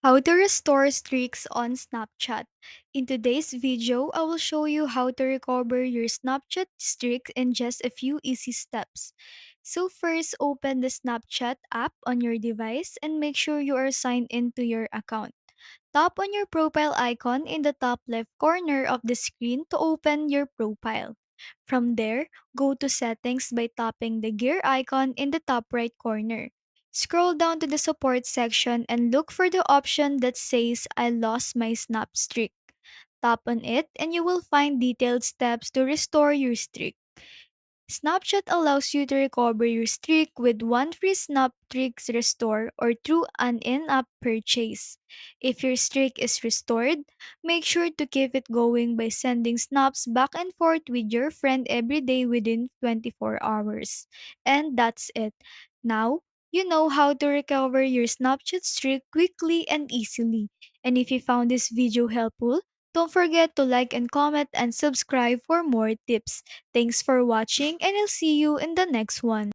How to restore streaks on Snapchat. In today's video, I will show you how to recover your Snapchat streak in just a few easy steps. So first, open the Snapchat app on your device and make sure you are signed into your account. Tap on your profile icon in the top left corner of the screen to open your profile. From there, go to Settings by tapping the gear icon in the top right corner. Scroll down to the support section and look for the option that says I lost my snap streak. Tap on it and you will find detailed steps to restore your streak. Snapchat allows you to recover your streak with one free Snap Streaks Restore or through an in-app purchase. If your streak is restored, make sure to keep it going by sending snaps back and forth with your friend every day within 24 hours. And that's it. Now, you know how to recover your Snapchat streak quickly and easily. And if you found this video helpful, don't forget to like and comment and subscribe for more tips. Thanks for watching and I'll see you in the next one.